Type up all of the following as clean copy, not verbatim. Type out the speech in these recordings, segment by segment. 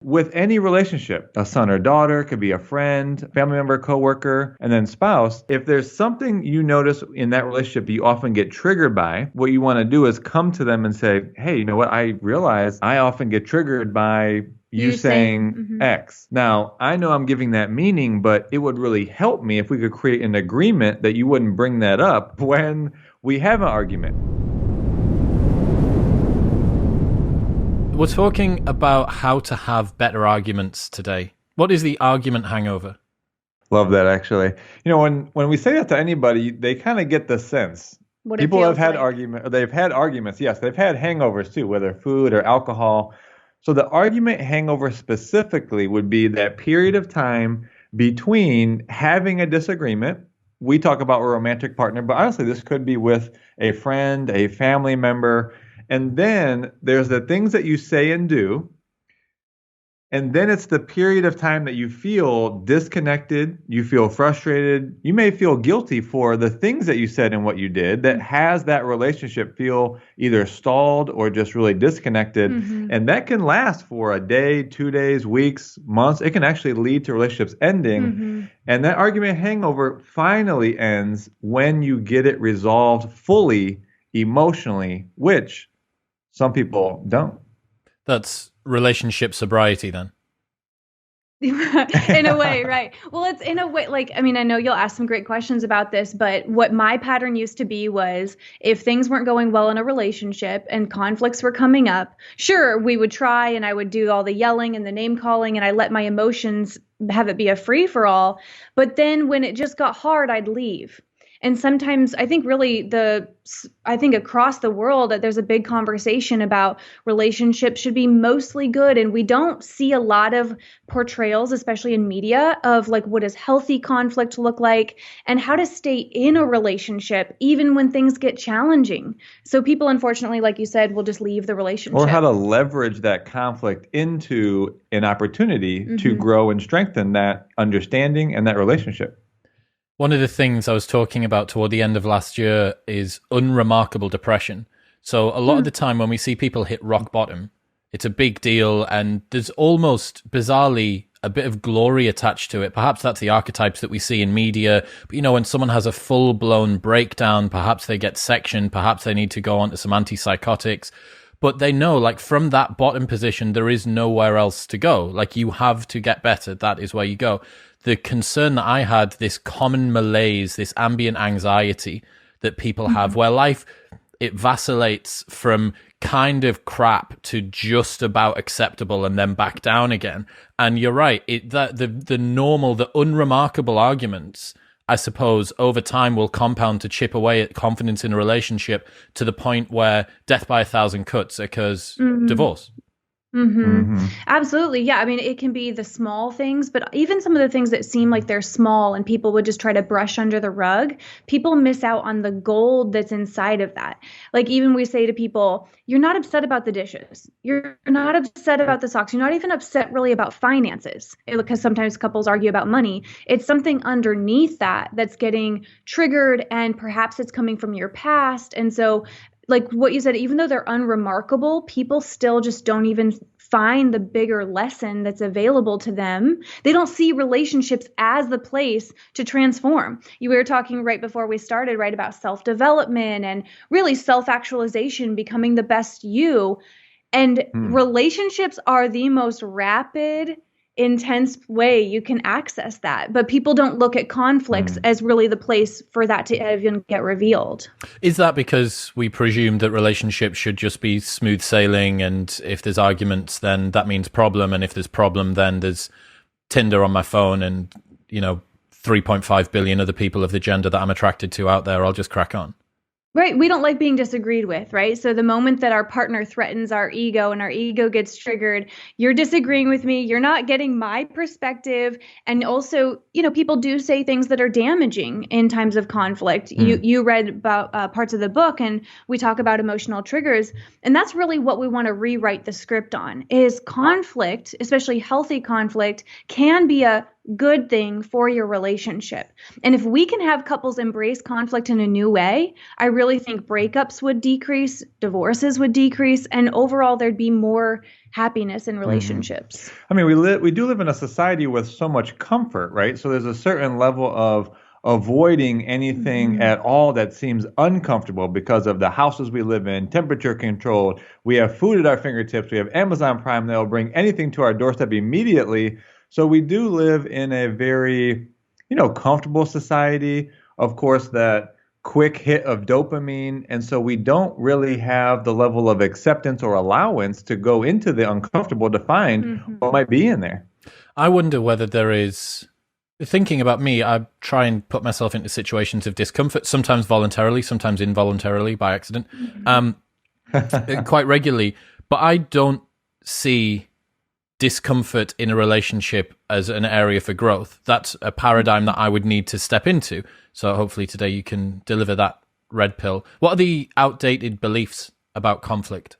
with any relationship, a son or daughter, could be a friend, family member, coworker, and then spouse. If there's something you notice in that relationship that you often get triggered by, what you want to do is come to them and say, hey, you know what? I realize I often get triggered by you saying X. Now, I know I'm giving that meaning, but it would really help me if we could create an agreement that you wouldn't bring that up when we have an argument. We're talking about how to have better arguments today. What is the argument hangover? Love that, actually. You know, when we say that to anybody, they kind of get the sense. What People have had like. they've had arguments. Yes, they've had hangovers too, whether food or alcohol. So the argument hangover specifically would be that period of time between having a disagreement. We talk about a romantic partner, but honestly, this could be with a friend, a family member. And then there's the things that you say and do. And then it's the period of time that you feel disconnected, you feel frustrated, you may feel guilty for the things that you said and what you did that has that relationship feel either stalled or just really disconnected. And that can last for a day, 2 days, weeks, months. It can actually lead to relationships ending. And that argument hangover finally ends when you get it resolved fully, emotionally, which some people don't. That's relationship sobriety then. In a way, right. Well, it's in a way, like, I mean, I know you'll ask some great questions about this, but what my pattern used to be was if things weren't going well in a relationship and conflicts were coming up, sure, we would try and I would do all the yelling and the name calling and I let my emotions have it be a free for all. But then when it just got hard, I'd leave. And sometimes I think really I think across the world that there's a big conversation about relationships should be mostly good. And we don't see a lot of portrayals, especially in media, of like what does healthy conflict look like and how to stay in a relationship even when things get challenging. So people, unfortunately, like you said, will just leave the relationship. Or how to leverage that conflict into an opportunity to grow and strengthen that understanding and that relationship. One of the things I was talking about toward the end of last year is unremarkable depression. So a lot of the time when we see people hit rock bottom, it's a big deal and there's almost bizarrely a bit of glory attached to it. Perhaps that's the archetypes that we see in media. But, you know, when someone has a full-blown breakdown, perhaps they get sectioned, perhaps they need to go on to some antipsychotics. But they know, like, from that bottom position, there is nowhere else to go. Like, you have to get better. That is where you go. The concern that I had, this common malaise, this ambient anxiety that people have, where life, it vacillates from kind of crap to just about acceptable and then back down again. And you're right, the normal, the unremarkable arguments, I suppose, over time will compound to chip away at confidence in a relationship to the point where death by 1,000 cuts occurs, divorce. Absolutely. Yeah. I mean, it can be the small things, but even some of the things that seem like they're small and people would just try to brush under the rug, people miss out on the gold that's inside of that. Like even we say to people, you're not upset about the dishes. You're not upset about the socks. You're not even upset really about finances because sometimes couples argue about money. It's something underneath that that's getting triggered and perhaps it's coming from your past. And so like what you said, even though they're unremarkable, people still just don't even find the bigger lesson that's available to them. They don't see relationships as the place to transform. You were talking right before we started, right, about self-development and really self-actualization, becoming the best you. And relationships are the most rapid, intense way you can access that. But people don't look at conflicts as really the place for that to even get revealed. Is that because we presume that relationships should just be smooth sailing, and if there's arguments, then that means problem, and if there's problem, then there's Tinder on my phone and, you know, 3.5 billion other people of the gender that I'm attracted to out there, I'll just crack on? Right. We don't like being disagreed with, right? So the moment that our partner threatens our ego and our ego gets triggered, you're disagreeing with me. You're not getting my perspective. And also, you know, people do say things that are damaging in times of conflict. You read about parts of the book and we talk about emotional triggers. And that's really what we want to rewrite the script on is conflict, especially healthy conflict, can be a good thing for your relationship. And if we can have couples embrace conflict in a new way, I really think breakups would decrease, divorces would decrease, and overall there'd be more happiness in relationships. I mean, we do live in a society with so much comfort, right? So there's a certain level of avoiding anything at all that seems uncomfortable because of the houses we live in, temperature controlled. We have food at our fingertips. We have Amazon Prime that'll bring anything to our doorstep immediately. So we do live in a very, comfortable society. Of course, that quick hit of dopamine. And so we don't really have the level of acceptance or allowance to go into the uncomfortable to find what might be in there. I wonder whether there is, thinking about me, I try and put myself into situations of discomfort, sometimes voluntarily, sometimes involuntarily by accident, quite regularly. But I don't see discomfort in a relationship as an area for growth. That's a paradigm that I would need to step into. So hopefully today you can deliver that red pill. What are the outdated beliefs about conflict?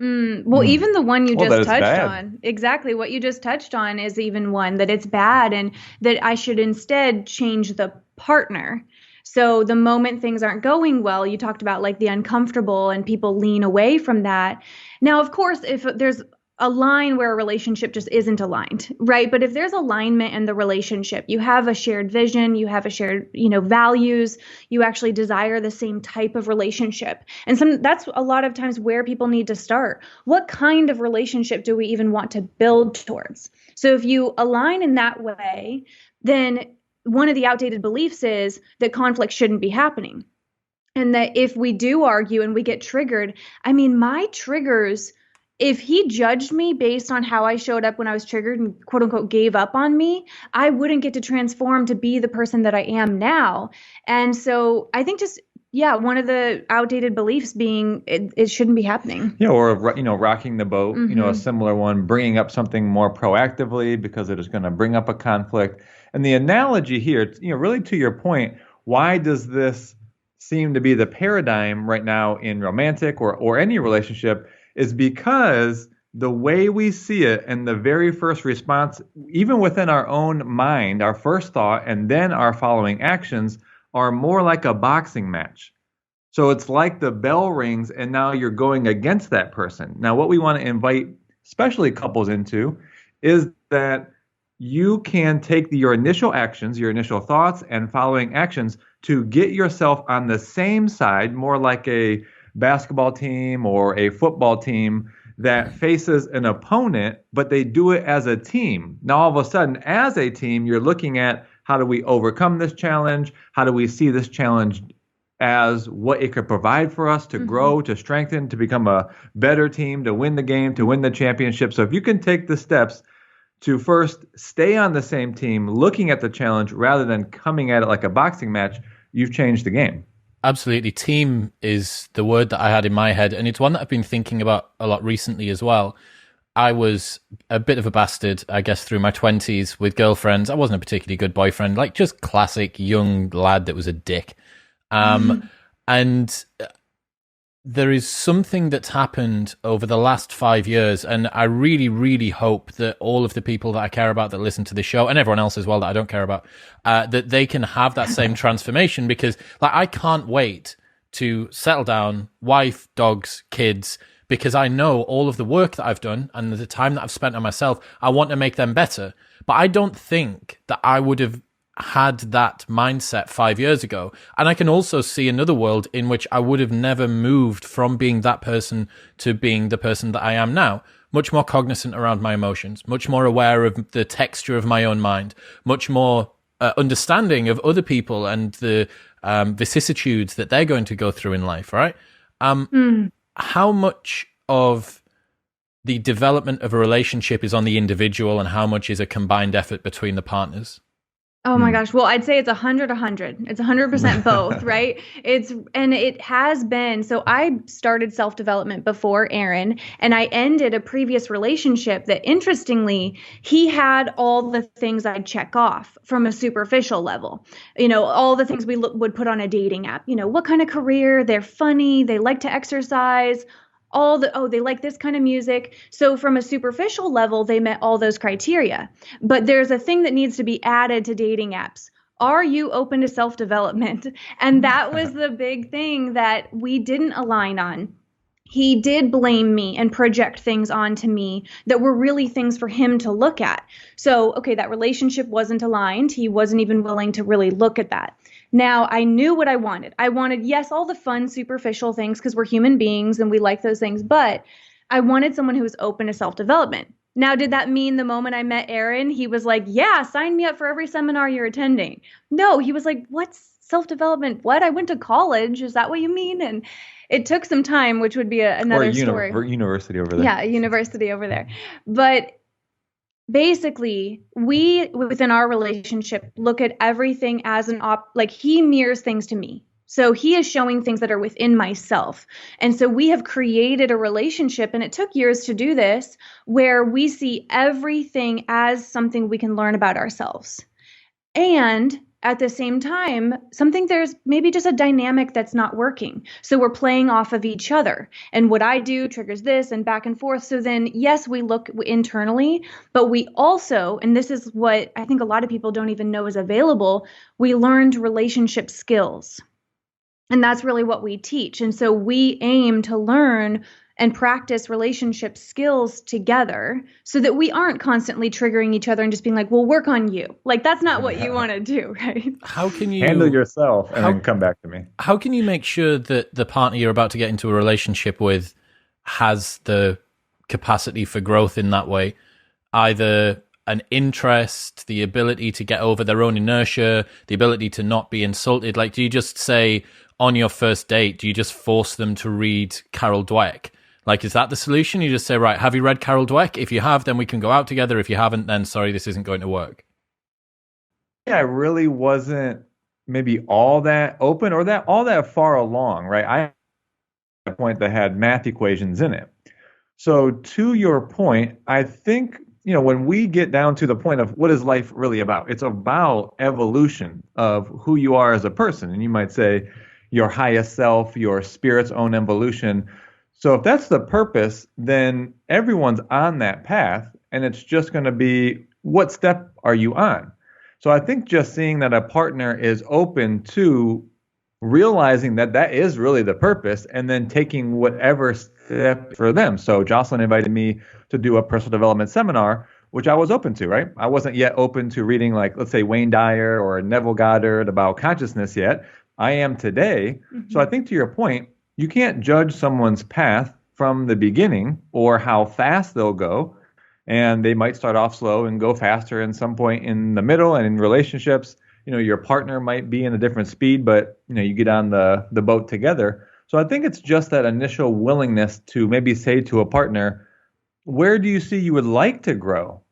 Even the one you just touched bad. on, exactly what you just touched on is even one that it's bad and that I should instead change the partner. So the moment things aren't going well, you talked about like the uncomfortable and people lean away from that. Now, of course, if there's a line where a relationship just isn't aligned, right? But if there's alignment in the relationship, you have a shared vision, you have a shared, values, you actually desire the same type of relationship. And that's a lot of times where people need to start. What kind of relationship do we even want to build towards? So if you align in that way, then one of the outdated beliefs is that conflict shouldn't be happening. And that if we do argue and we get triggered, my triggers, if he judged me based on how I showed up when I was triggered and quote unquote gave up on me, I wouldn't get to transform to be the person that I am now. And so I think one of the outdated beliefs being it shouldn't be happening. Yeah, or rocking the boat, a similar one, bringing up something more proactively because it is going to bring up a conflict. And the analogy here, really to your point, why does this seem to be the paradigm right now in romantic or any relationship is because the way we see it and the very first response, even within our own mind, our first thought and then our following actions are more like a boxing match. So it's like the bell rings and now you're going against that person. Now, what we want to invite, especially couples into, is that you can take your initial actions, your initial thoughts and following actions to get yourself on the same side, more like a basketball team or a football team that faces an opponent, but they do it as a team. Now, all of a sudden, as a team, you're looking at how do we overcome this challenge? How do we see this challenge as what it could provide for us to grow, to strengthen, to become a better team, to win the game, to win the championship? So if you can take the steps to first stay on the same team, looking at the challenge rather than coming at it like a boxing match, you've changed the game. Absolutely. Team is the word that I had in my head, and it's one that I've been thinking about a lot recently as well. I was a bit of a bastard, I guess, through my 20s with girlfriends. I wasn't a particularly good boyfriend, like just classic young lad that was a dick. And there is something that's happened over the last 5 years, and I really, really hope that all of the people that I care about that listen to this show, and everyone else as well that I don't care about, that they can have that same transformation, because I can't wait to settle down, wife, dogs, kids, because I know all of the work that I've done and the time that I've spent on myself, I want to make them better. But I don't think that I would have had that mindset 5 years ago. And I can also see another world in which I would have never moved from being that person to being the person that I am now. Much more cognizant around my emotions, much more aware of the texture of my own mind, much more understanding of other people and the vicissitudes that they're going to go through in life, right? How much of the development of a relationship is on the individual and how much is a combined effort between the partners? Oh my gosh. Well, I'd say it's 100. It's 100% both, right? It has been. So I started self-development before Aaron, and I ended a previous relationship that, interestingly, he had all the things I'd check off from a superficial level. All the things we would put on a dating app. What kind of career? They're funny. They like to exercise. they like this kind of music. So from a superficial level, they met all those criteria. But there's a thing that needs to be added to dating apps. Are you open to self-development? And that was the big thing that we didn't align on. He did blame me and project things onto me that were really things for him to look at. So, okay, that relationship wasn't aligned. He wasn't even willing to really look at that. Now, I knew what I wanted. I wanted, yes, all the fun, superficial things because we're human beings and we like those things, but I wanted someone who was open to self-development. Now, did that mean the moment I met Aaron, he was like, yeah, sign me up for every seminar you're attending? No, he was like, what's self-development? What? I went to college. Is that what you mean? And it took some time, which would be another story. University over there. Yeah, university over there. But basically, we, within our relationship, look at everything as like he mirrors things to me. So he is showing things that are within myself. And so we have created a relationship, and it took years to do this, where we see everything as something we can learn about ourselves. And at the same time, there's maybe just a dynamic that's not working. So we're playing off of each other. And what I do triggers this and back and forth. So then, yes, we look internally, but we also, and this is what I think a lot of people don't even know is available, we learned relationship skills. And that's really what we teach. And so we aim to learn and practice relationship skills together so that we aren't constantly triggering each other and just being like, well, work on you. Like, that's not what you want to do, right? How can you handle yourself and then come back to me? How can you make sure that the partner you're about to get into a relationship with has the capacity for growth in that way? Either an interest, the ability to get over their own inertia, the ability to not be insulted. Like, do you just say on your first date, do you just force them to read Carol Dweck? Like, is that the solution? You just say, right, have you read Carol Dweck? If you have, then we can go out together. If you haven't, then sorry, this isn't going to work. Yeah, I really wasn't maybe all that open or that all that far along, right? I had a point that had math equations in it. So to your point, I think, when we get down to the point of what is life really about, it's about evolution of who you are as a person. And you might say your highest self, your spirit's own evolution. So if that's the purpose, then everyone's on that path, and it's just going to be, what step are you on? So I think just seeing that a partner is open to realizing that that is really the purpose and then taking whatever step for them. So Jocelyn invited me to do a personal development seminar, which I was open to, right? I wasn't yet open to reading, like, let's say Wayne Dyer or Neville Goddard about consciousness yet. I am today. Mm-hmm. So I think to your point, you can't judge someone's path from the beginning or how fast they'll go. And they might start off slow and go faster in some point in the middle. And in relationships, your partner might be in a different speed, but you get on the boat together. So I think it's just that initial willingness to maybe say to a partner, where do you see you would like to grow?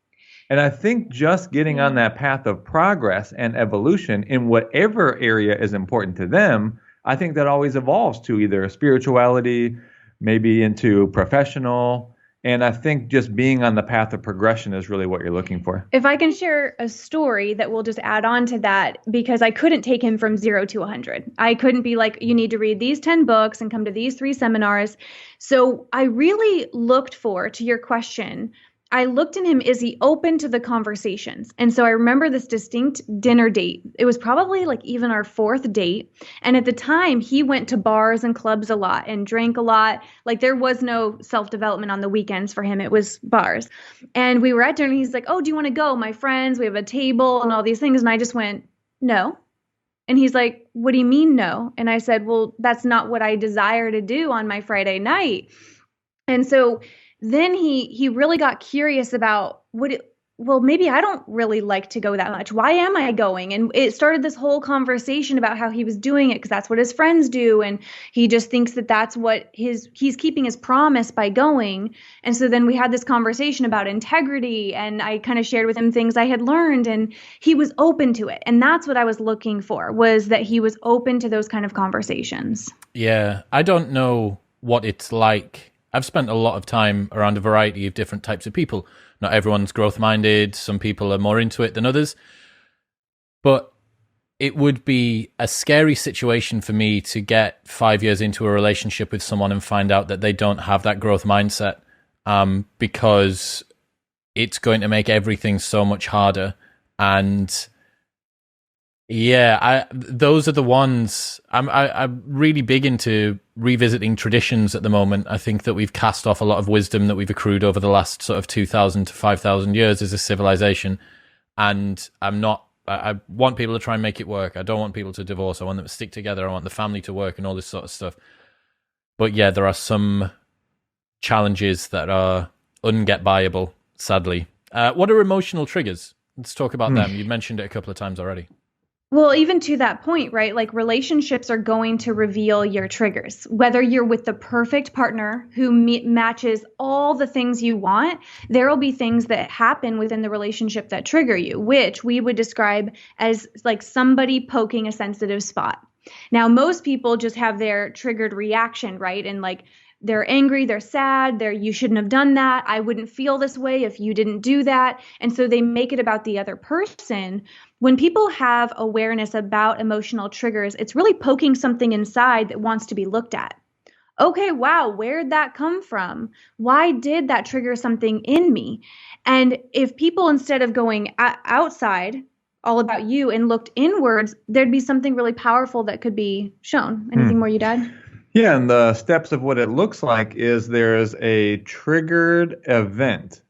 And I think just getting on that path of progress and evolution in whatever area is important to them, I think that always evolves to either spirituality, maybe into professional. And I think just being on the path of progression is really what you're looking for. If I can share a story that will just add on to that, because I couldn't take him from 0 to 100. I couldn't be like, you need to read these 10 books and come to these 3 seminars. So I really looked to your question, I looked in him, is he open to the conversations? And so I remember this distinct dinner date. It was probably like even our 4th date. And at the time, he went to bars and clubs a lot and drank a lot. Like, there was no self-development on the weekends for him. It was bars. And we were at dinner and he's like, oh, do you want to go? My friends, we have a table and all these things. And I just went, no. And he's like, what do you mean no? And I said, well, that's not what I desire to do on my Friday night. And so then he really got curious about maybe I don't really like to go that much. Why am I going? And it started this whole conversation about how he was doing it because that's what his friends do. And he just thinks that that's what he's keeping his promise by going. And so then we had this conversation about integrity, and I kind of shared with him things I had learned, and he was open to it. And that's what I was looking for, was that he was open to those kind of conversations. Yeah, I don't know what it's like. I've spent a lot of time around a variety of different types of people. Not everyone's growth-minded. Some people are more into it than others. But it would be a scary situation for me to get 5 years into a relationship with someone and find out that they don't have that growth mindset, because it's going to make everything so much harder. And yeah, those are the ones. I'm really big into revisiting traditions at the moment. I think that we've cast off a lot of wisdom that we've accrued over the last sort of 2,000 to 5,000 years as a civilization. And I want people to try and make it work. I don't want people to divorce. I want them to stick together. I want the family to work and all this sort of stuff. But yeah, there are some challenges that are unget-buyable, sadly. What are emotional triggers? Let's talk about them. You mentioned it a couple of times already. Well, even to that point, right? Like relationships are going to reveal your triggers. Whether you're with the perfect partner who matches all the things you want, there will be things that happen within the relationship that trigger you, which we would describe as like somebody poking a sensitive spot. Now, most people just have their triggered reaction, right? And like they're angry, they're sad, you shouldn't have done that. I wouldn't feel this way if you didn't do that. And so they make it about the other person. When people have awareness about emotional triggers, it's really poking something inside that wants to be looked at. Okay, wow, where'd that come from? Why did that trigger something in me? And if people, instead of going outside, all about you, and looked inwards, there'd be something really powerful that could be shown. Anything more you'd add? Yeah, and the steps of what it looks like is there's a triggered event.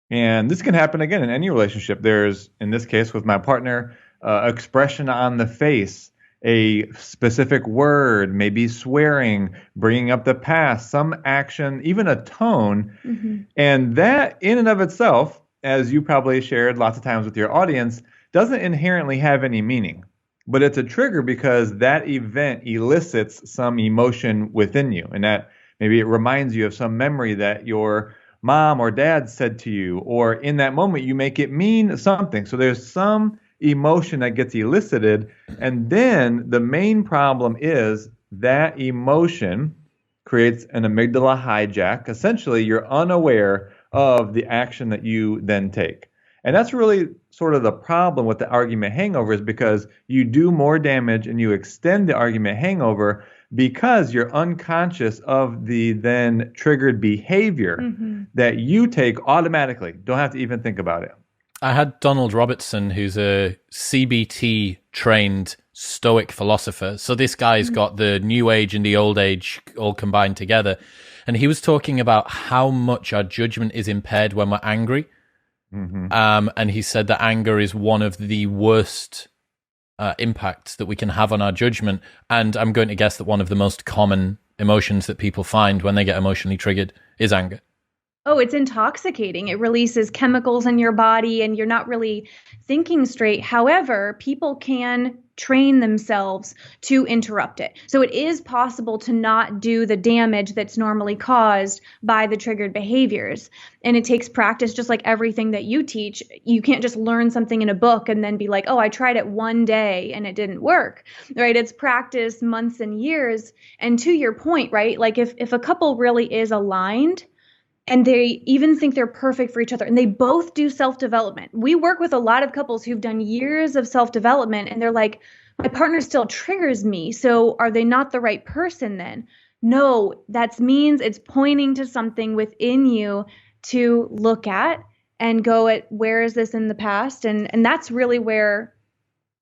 And this can happen again in any relationship. There's, in this case with my partner, expression on the face, a specific word, maybe swearing, bringing up the past, some action, even a tone. Mm-hmm. And that in and of itself, as you probably shared lots of times with your audience, doesn't inherently have any meaning. But it's a trigger because that event elicits some emotion within you. And that maybe it reminds you of some memory that your mom or dad said to you, or in that moment you make it mean something. So there's some emotion that gets elicited. And then the main problem is that emotion creates an amygdala hijack. Essentially, you're unaware of the action that you then take. And that's really sort of the problem with the argument hangover, is because you do more damage and you extend the argument hangover because you're unconscious of the then triggered behavior that you take automatically. Don't have to even think about it. I had Donald Robertson, who's a CBT trained Stoic philosopher. So this guy's got the new age and the old age all combined together. And he was talking about how much our judgment is impaired when we're angry. And he said that anger is one of the worst impacts that we can have on our judgment. And I'm going to guess that one of the most common emotions that people find when they get emotionally triggered is anger. Oh, it's intoxicating. It releases chemicals in your body and you're not really thinking straight. However, people can train themselves to interrupt it. So it is possible to not do the damage that's normally caused by the triggered behaviors. And it takes practice, just like everything that you teach. You can't just learn something in a book and then be like, oh, I tried it one day and it didn't work, right? It's practice months and years. And to your point, right? Like if a couple really is aligned, and they even think they're perfect for each other, and they both do self-development. We work with a lot of couples who've done years of self-development, and they're like, my partner still triggers me. So are they not the right person then? No, that means it's pointing to something within you to look at and go at, where is this in the past? And that's really where,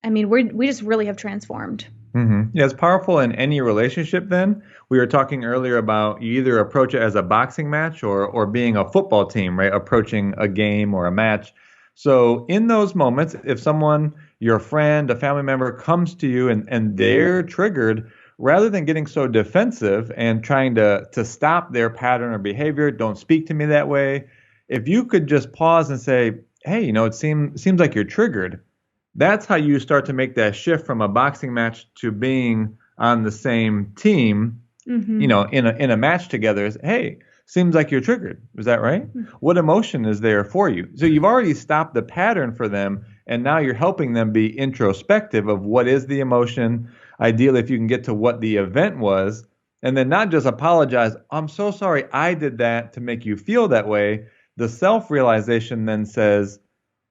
I mean, we just really have transformed. Yeah, it's powerful in any relationship then. We were talking earlier about you either approach it as a boxing match or being a football team, right? Approaching a game or a match. So in those moments, if someone, your friend, a family member comes to you and they're triggered, rather than getting so defensive and trying to stop their pattern or behavior, don't speak to me that way. If you could just pause and say, hey, it seems like you're triggered. That's how you start to make that shift from a boxing match to being on the same team, in a match together. Is, hey, seems like you're triggered. Is that right? What emotion is there for you? So you've already stopped the pattern for them, and now you're helping them be introspective of what is the emotion. Ideally, if you can get to what the event was, and then not just apologize, I'm so sorry I did that to make you feel that way. The self-realization then says,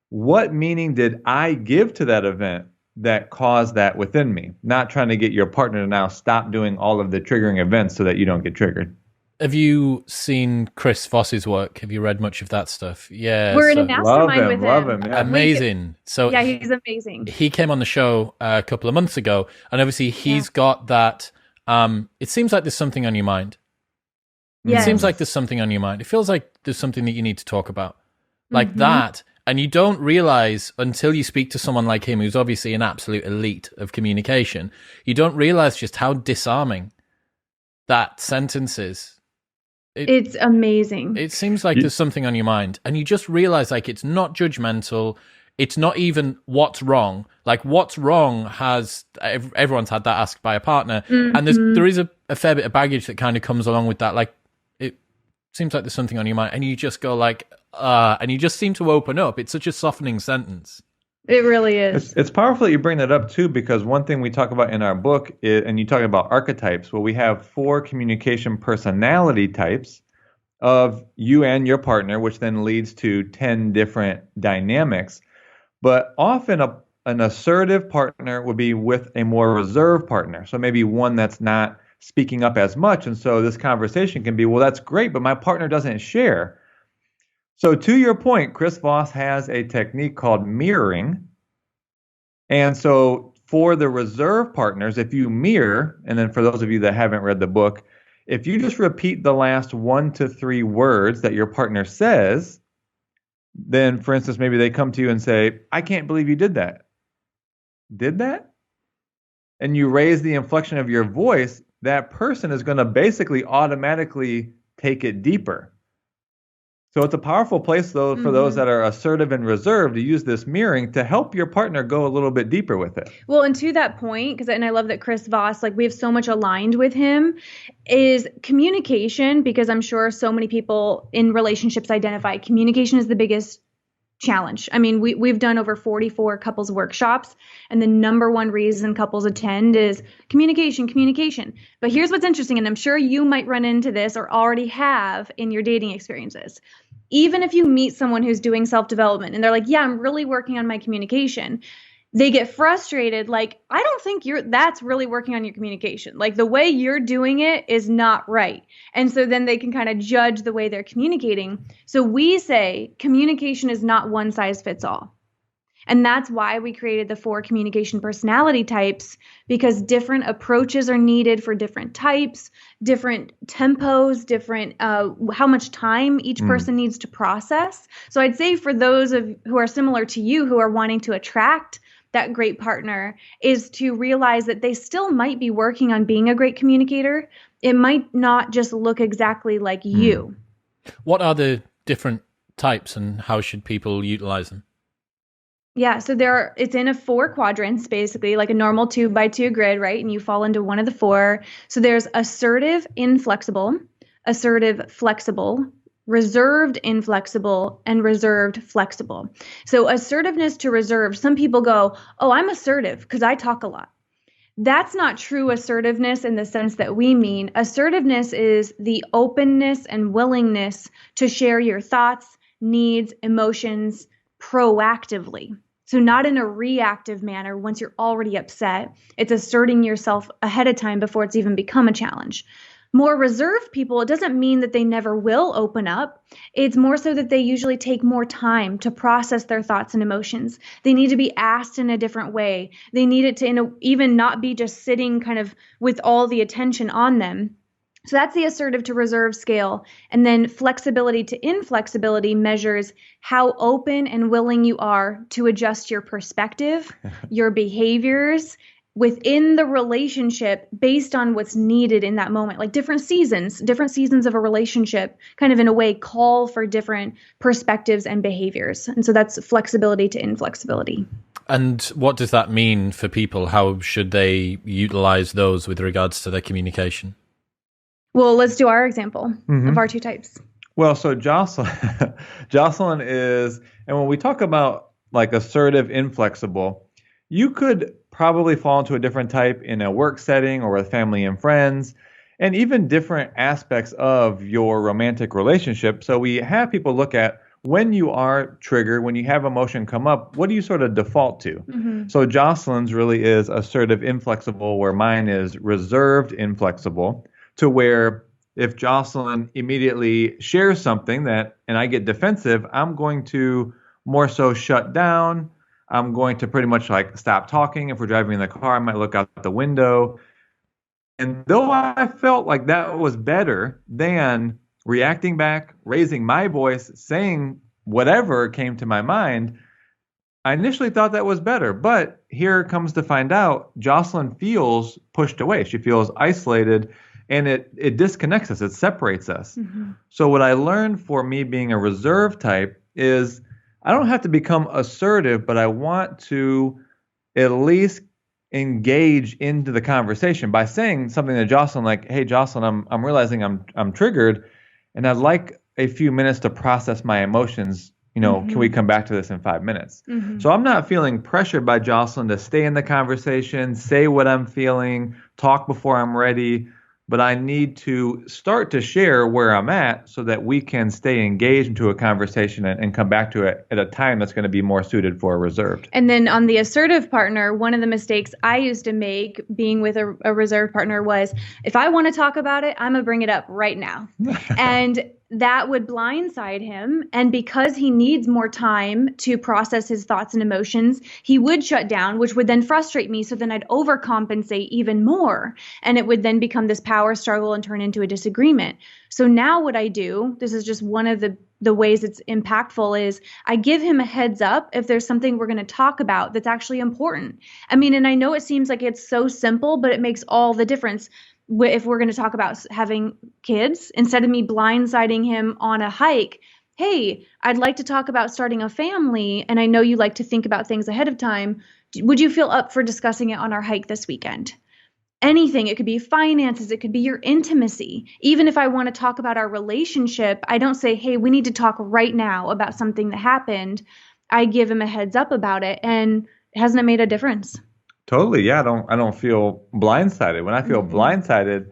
what meaning did I give to that event that caused that within me, not trying to get your partner to now stop doing all of the triggering events so that you don't get triggered. Have you seen Chris Voss's work? Have you read much of that stuff? Yeah. We're in a mastermind with him. Love him. Yeah. Amazing. So yeah, he's amazing. He came on the show a couple of months ago, and obviously he's got that. It seems like there's something on your mind. Yes. It seems like there's something on your mind. It feels like there's something that you need to talk about, like that. And you don't realize until you speak to someone like him, who's obviously an absolute elite of communication, you don't realize just how disarming that sentence is. It's amazing. It seems like there's something on your mind, and you just realize like it's not judgmental. It's not even what's wrong. Like what's wrong everyone's had that asked by a partner, and there is a fair bit of baggage that kind of comes along with that. Like it seems like there's something on your mind, and you just go like, and you just seem to open up. It's such a softening sentence. It really is. It's powerful that you bring that up too, because one thing we talk about in our book and you talk about archetypes. Well, we have 4 communication personality types of you and your partner, which then leads to 10 different dynamics. But often an assertive partner would be with a more reserved partner. So maybe one that's not speaking up as much. And so this conversation can be, well, that's great, but my partner doesn't share. So to your point, Chris Voss has a technique called mirroring. And so for the reserve partners, if you mirror, and then for those of you that haven't read the book, if you just repeat the last 1 to 3 words that your partner says, then for instance, maybe they come to you and say, I can't believe you did that. Did that? And you raise the inflection of your voice, that person is going to basically automatically take it deeper. So it's a powerful place, though, for those that are assertive and reserved to use this mirroring to help your partner go a little bit deeper with it. Well, and to that point, and I love that Chris Voss, like we have so much aligned with him, is communication, because I'm sure so many people in relationships identify communication is the biggest challenge. I mean, we've done over 44 couples workshops, and the number one reason couples attend is communication. But here's what's interesting, and I'm sure you might run into this or already have in your dating experiences. Even if you meet someone who's doing self-development and they're like, yeah, I'm really working on my communication, they get frustrated. Like, I don't think that's really working on your communication. Like the way you're doing it is not right. And so then they can kind of judge the way they're communicating. So we say communication is not one size fits all. And that's why we created the 4 communication personality types, because different approaches are needed for different types, different tempos, different how much time each person needs to process. So I'd say for those who are similar to you, who are wanting to attract that great partner, is to realize that they still might be working on being a great communicator. It might not just look exactly like you. What are the different types and how should people utilize them? Yeah, so it's in a 4 quadrants, basically, like a normal 2x2 grid, right? And you fall into one of the 4. So there's assertive, inflexible, assertive, flexible, reserved, inflexible, and reserved, flexible. So assertiveness to reserve, some people go, oh, I'm assertive because I talk a lot. That's not true assertiveness in the sense that we mean. Assertiveness is the openness and willingness to share your thoughts, needs, emotions proactively. So not in a reactive manner once you're already upset. It's asserting yourself ahead of time before it's even become a challenge. More reserved people, it doesn't mean that they never will open up. It's more so that they usually take more time to process their thoughts and emotions. They need to be asked in a different way. They need it to even not be just sitting kind of with all the attention on them. So that's the assertive to reserve scale. And then flexibility to inflexibility measures how open and willing you are to adjust your perspective, your behaviors within the relationship based on what's needed in that moment. Like different seasons of a relationship kind of in a way call for different perspectives and behaviors. And so that's flexibility to inflexibility. And what does that mean for people? How should they utilize those with regards to their communication? Well, let's do our example of our 2 types. Well, so Jocelyn is, and when we talk about like assertive, inflexible, you could probably fall into a different type in a work setting or with family and friends, and even different aspects of your romantic relationship. So we have people look at, when you are triggered, when you have emotion come up, what do you sort of default to? So Jocelyn's really is assertive, inflexible, where mine is reserved, inflexible, to where if Jocelyn immediately shares something and I get defensive, I'm going to more so shut down. I'm going to pretty much like stop talking. If we're driving in the car, I might look out the window. And though I felt like that was better than reacting back, raising my voice, saying whatever came to my mind, I initially thought that was better. But here comes to find out, Jocelyn feels pushed away. She feels isolated, and it disconnects us. It separates us. So what I learned for me being a reserve type is I don't have to become assertive, but I want to at least engage into the conversation by saying something to Jocelyn like, "Hey, Jocelyn, I'm realizing I'm triggered, and I'd like a few minutes to process my emotions. Can we come back to this in 5 minutes?" So I'm not feeling pressured by Jocelyn to stay in the conversation, say what I'm feeling, talk before I'm ready, but I need to start to share where I'm at so that we can stay engaged into a conversation and come back to it at a time that's going to be more suited for a reserved. And then on the assertive partner, one of the mistakes I used to make being with a reserved partner was, if I want to talk about it, I'm going to bring it up right now. And that would blindside him. And because he needs more time to process his thoughts and emotions, he would shut down, which would then frustrate me. So then I'd overcompensate even more. And it would then become this power struggle and turn into a disagreement. So now what I do, this is just one of the ways it's impactful, is I give him a heads up if there's something we're going to talk about that's actually important. I mean, and I know it seems like it's so simple, but it makes all the difference. If we're going to talk about having kids, instead of me blindsiding him on a hike, "Hey, I'd like to talk about starting a family, and I know you like to think about things ahead of time. Would you feel up for discussing it on our hike this weekend?" Anything. It could be finances. It could be your intimacy. Even if I want to talk about our relationship, I don't say, "Hey, we need to talk right now about something that happened." I give him a heads up about it, and hasn't it made a difference? Totally. Yeah. I don't feel blindsided. When I feel blindsided,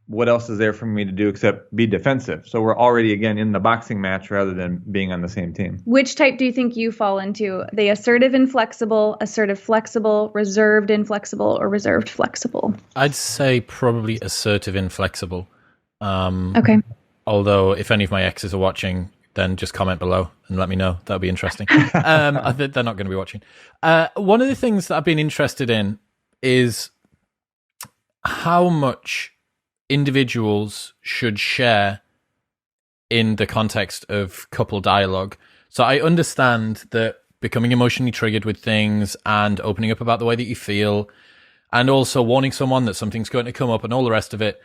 what else is there for me to do except be defensive? So we're already, again, in the boxing match rather than being on the same team. Which type do you think you fall into? The assertive inflexible, assertive flexible, reserved inflexible, or reserved flexible? I'd say probably assertive inflexible. Okay. Although if any of my exes are watching, then just comment below and let me know. That'll be interesting. They're not going to be watching. One of the things that I've been interested in is how much individuals should share in the context of couple dialogue. So I understand that becoming emotionally triggered with things and opening up about the way that you feel, and also warning someone that something's going to come up and all the rest of it,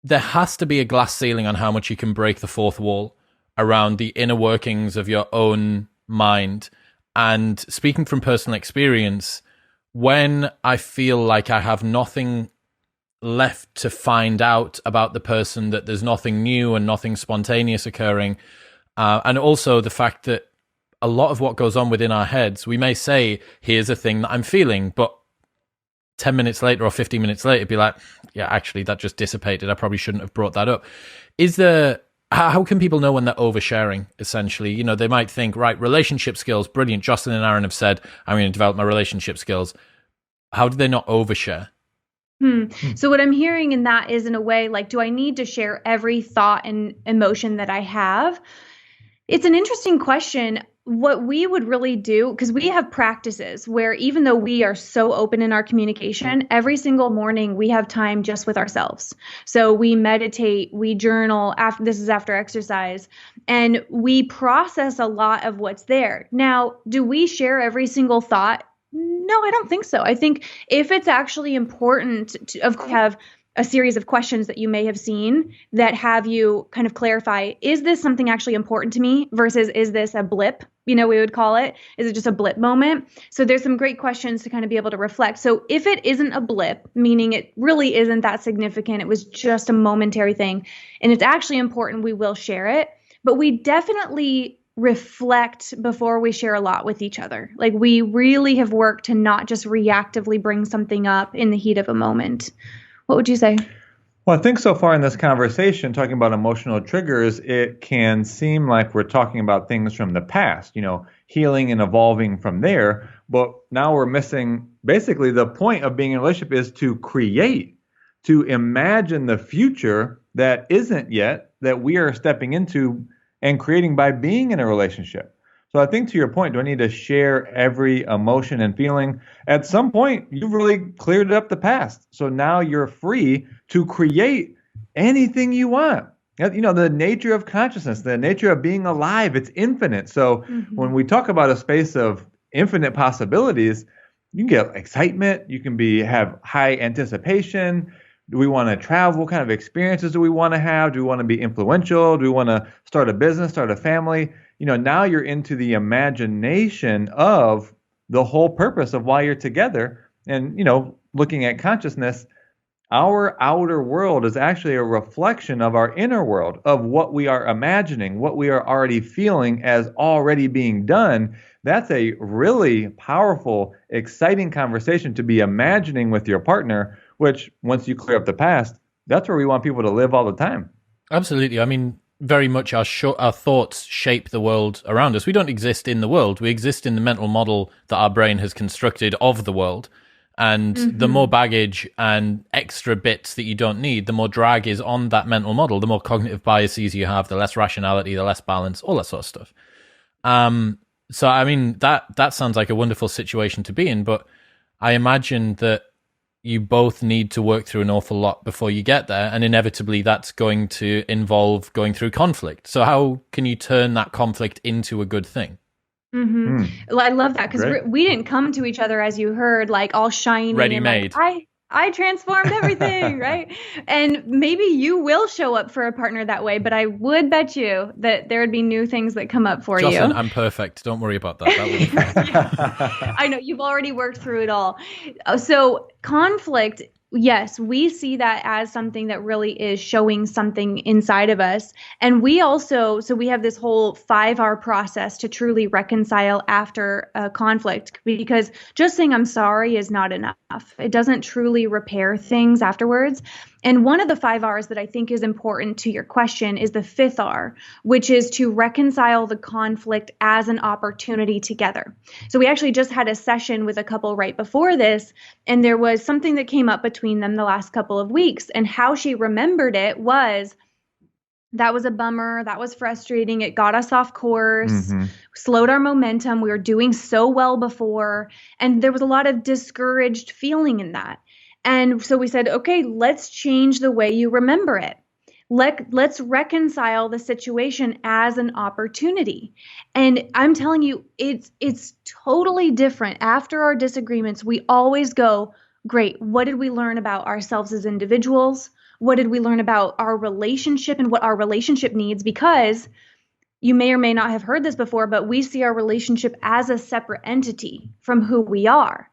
there has to be a glass ceiling on how much you can break the fourth wall around the inner workings of your own mind. And speaking from personal experience, when I feel like I have nothing left to find out about the person, that there's nothing new and nothing spontaneous occurring, and also the fact that a lot of what goes on within our heads, we may say, "Here's a thing that I'm feeling," but 10 minutes later or 15 minutes later, it'd be like, "Yeah, actually, that just dissipated. I probably shouldn't have brought that up." How can people know when they're oversharing, essentially? They might think, right, relationship skills, brilliant. Jocelyn and Aaron have said, I'm going to develop my relationship skills. How do they not overshare? So what I'm hearing in that is, in a way, like, do I need to share every thought and emotion that I have? It's an interesting question. What we would really do, because we have practices where even though we are so open in our communication, every single morning we have time just with ourselves. So we meditate, we journal, this is after exercise, and we process a lot of what's there. Now, do we share every single thought? No, I don't think so. I think if it's actually important to have a series of questions that you may have seen that have you kind of clarify, is this something actually important to me versus is this a blip? We would call it. Is it just a blip moment? So there's some great questions to kind of be able to reflect. So if it isn't a blip, meaning it really isn't that significant, it was just a momentary thing, and it's actually important, we will share it. But we definitely reflect before we share a lot with each other. Like, we really have worked to not just reactively bring something up in the heat of a moment. What would you say? Well, I think so far in this conversation, talking about emotional triggers, it can seem like we're talking about things from the past, healing and evolving from there. But now we're missing basically the point of being in a relationship is to create, to imagine the future that isn't yet, that we are stepping into and creating by being in a relationship. So I think to your point, do I need to share every emotion and feeling? At some point, you've really cleared up the past. So now you're free to create anything you want. The nature of consciousness, the nature of being alive, it's infinite. So when we talk about a space of infinite possibilities, you can get excitement, you can have high anticipation. Do we want to travel? What kind of experiences do we want to have? Do we want to be influential? Do we want to start a business, start a family? Now you're into the imagination of the whole purpose of why you're together. And, looking at consciousness, our outer world is actually a reflection of our inner world, of what we are imagining, what we are already feeling as already being done. That's a really powerful, exciting conversation to be imagining with your partner, which once you clear up the past, that's where we want people to live all the time. Absolutely. I mean, very much our thoughts shape the world around us. We don't exist in the world. We exist in the mental model that our brain has constructed of the world. And the more baggage and extra bits that you don't need, the more drag is on that mental model, the more cognitive biases you have, the less rationality, the less balance, all that sort of stuff. So, I mean, that sounds like a wonderful situation to be in, but I imagine that you both need to work through an awful lot before you get there, and inevitably that's going to involve going through conflict. So how can you turn that conflict into a good thing? I love that, because we didn't come to each other, as you heard, like all shiny, ready-made. And I transformed everything, right? And maybe you will show up for a partner that way, but I would bet you that there would be new things that come up for Jocelyn, you. I'm perfect. Don't worry about that. That will be fine. I know you've already worked through it all. So conflict, yes, we see that as something that really is showing something inside of us. And we have this whole 5R process to truly reconcile after a conflict, because just saying I'm sorry is not enough. It doesn't truly repair things afterwards. And one of the 5Rs that I think is important to your question is the 5th R, which is to reconcile the conflict as an opportunity together. So we actually just had a session with a couple right before this, and there was something that came up between them the last couple of weeks, and how she remembered it was, that was a bummer. That was frustrating. It got us off course, slowed our momentum. We were doing so well before, and there was a lot of discouraged feeling in that. And so we said, okay, let's change the way you remember it. Let's reconcile the situation as an opportunity. And I'm telling you, it's totally different. After our disagreements, we always go, great, what did we learn about ourselves as individuals? What did we learn about our relationship and what our relationship needs? Because you may or may not have heard this before, but we see our relationship as a separate entity from who we are.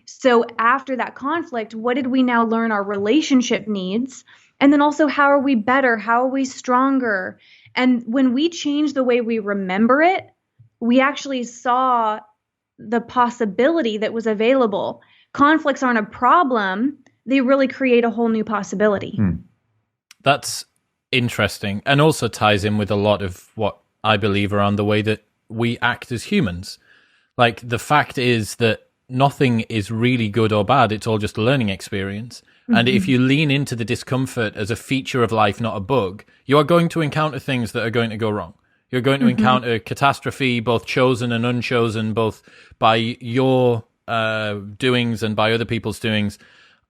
So after that conflict, what did we now learn our relationship needs? And then also, how are we better? How are we stronger? And when we change the way we remember it, we actually saw the possibility that was available. Conflicts aren't a problem. They really create a whole new possibility. That's interesting, and also ties in with a lot of what I believe around the way that we act as humans. Like, the fact is that nothing is really good or bad. It's all just a learning experience. And if you lean into the discomfort as a feature of life, not a bug, you are going to encounter things that are going to go wrong. You're going to encounter catastrophe, both chosen and unchosen, both by your doings and by other people's doings.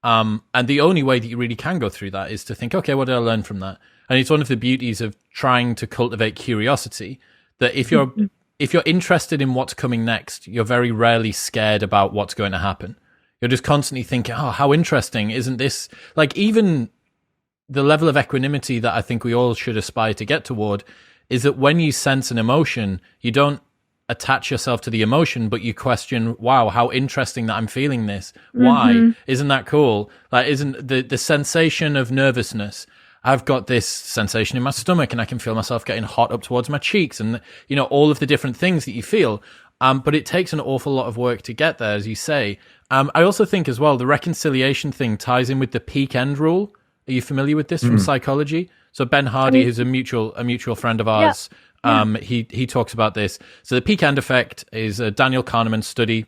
And the only way that you really can go through that is to think, okay, what did I learn from that? And it's one of the beauties of trying to cultivate curiosity, that if you're interested in what's coming next, you're very rarely scared about what's going to happen. You're just constantly thinking, oh, how interesting. Isn't this, like, even the level of equanimity that I think we all should aspire to get toward is that when you sense an emotion, you don't attach yourself to the emotion, but you question, wow, how interesting that I'm feeling this. Why? Isn't that cool? Like, isn't the sensation of nervousness, I've got this sensation in my stomach and I can feel myself getting hot up towards my cheeks and, all of the different things that you feel. But it takes an awful lot of work to get there, as you say. I also think as well, the reconciliation thing ties in with the peak end rule. Are you familiar with this from psychology? So Ben Hardy, who's a mutual friend of ours, he talks about this. So the peak end effect is a Daniel Kahneman study,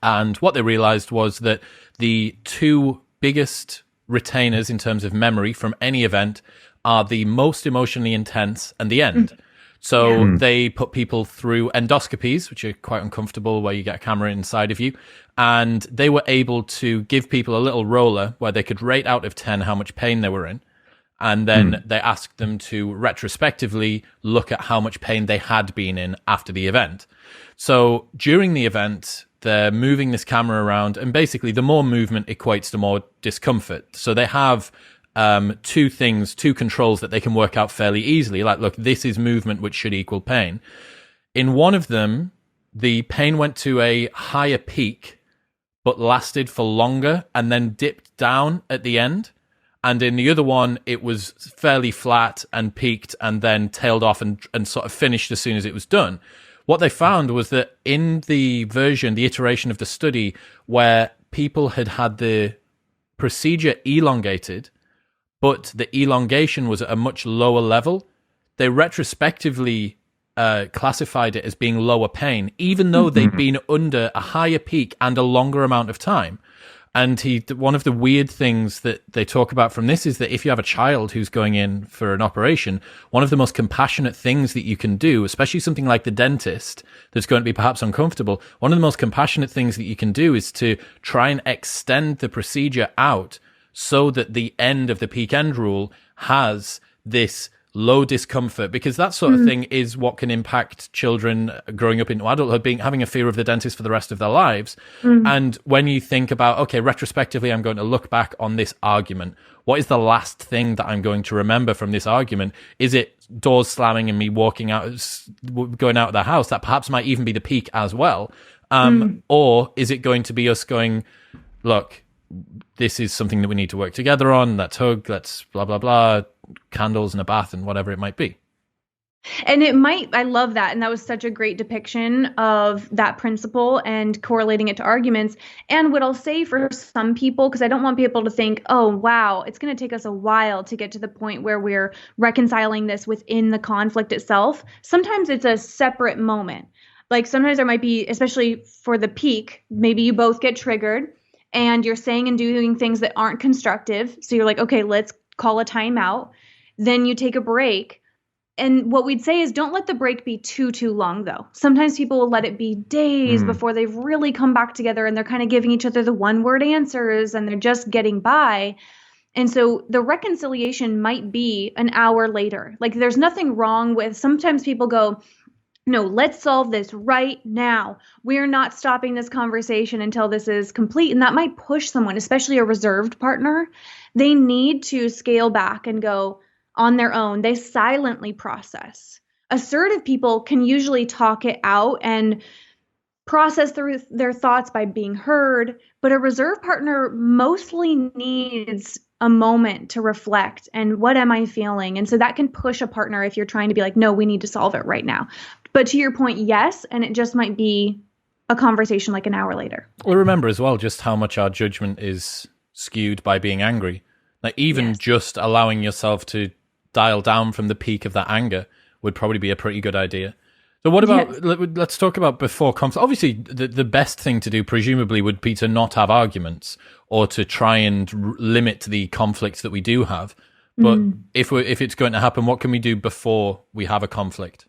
and what they realized was that the two biggest retainers in terms of memory from any event are the most emotionally intense and the end. So they put people through endoscopies, which are quite uncomfortable, where you get a camera inside of you. And they were able to give people a little roller where they could rate out of 10 how much pain they were in. And then they asked them to retrospectively look at how much pain they had been in after the event. So during the event, they're moving this camera around, and basically the more movement equates to more discomfort. So they have two controls that they can work out fairly easily. Like, look, this is movement, which should equal pain. In one of them, the pain went to a higher peak, but lasted for longer and then dipped down at the end. And in the other one, it was fairly flat and peaked and then tailed off and sort of finished as soon as it was done. What they found was that in the iteration of the study where people had had the procedure elongated, but the elongation was at a much lower level, they retrospectively classified it as being lower pain, even though they'd been under a higher peak and a longer amount of time. And one of the weird things that they talk about from this is that if you have a child who's going in for an operation, one of the most compassionate things that you can do, especially something like the dentist that's going to be perhaps uncomfortable, one of the most compassionate things that you can do is to try and extend the procedure out so that the end of the peak end rule has this low discomfort, because that sort of thing is what can impact children growing up into adulthood, having a fear of the dentist for the rest of their lives. And when you think about, okay, retrospectively, I'm going to look back on this argument. What is the last thing that I'm going to remember from this argument? Is it doors slamming and me walking out, going out of the house? That perhaps might even be the peak as well. Or is it going to be us going, look, this is something that we need to work together on. Let's hug, let's blah, blah, blah, candles and a bath and whatever it might be. And I love that. And that was such a great depiction of that principle and correlating it to arguments. And what I'll say for some people, because I don't want people to think, oh, wow, it's going to take us a while to get to the point where we're reconciling this within the conflict itself. Sometimes it's a separate moment. Like sometimes there might be, especially for the peak, maybe you both get triggered and you're saying and doing things that aren't constructive. So you're like, okay, let's call a timeout. Then you take a break. And what we'd say is don't let the break be too long, though. Sometimes people will let it be days before they've really come back together and they're kind of giving each other the one-word answers and they're just getting by. And so the reconciliation might be an hour later. Like there's nothing wrong with, sometimes people go, no, let's solve this right now. We're not stopping this conversation until this is complete. And that might push someone, especially a reserved partner. They need to scale back and go on their own. They silently process. Assertive people can usually talk it out and process through their thoughts by being heard. But a reserved partner mostly needs a moment to reflect and what am I feeling? And so that can push a partner if you're trying to be like, no, we need to solve it right now. But to your point, yes. And it just might be a conversation like an hour later. Well, remember as well just how much our judgment is skewed by being angry. Like even just allowing yourself to dial down from the peak of that anger would probably be a pretty good idea. So what about, let's talk about before conflict. Obviously, the best thing to do presumably would be to not have arguments or to try and limit the conflicts that we do have. But if it's going to happen, what can we do before we have a conflict?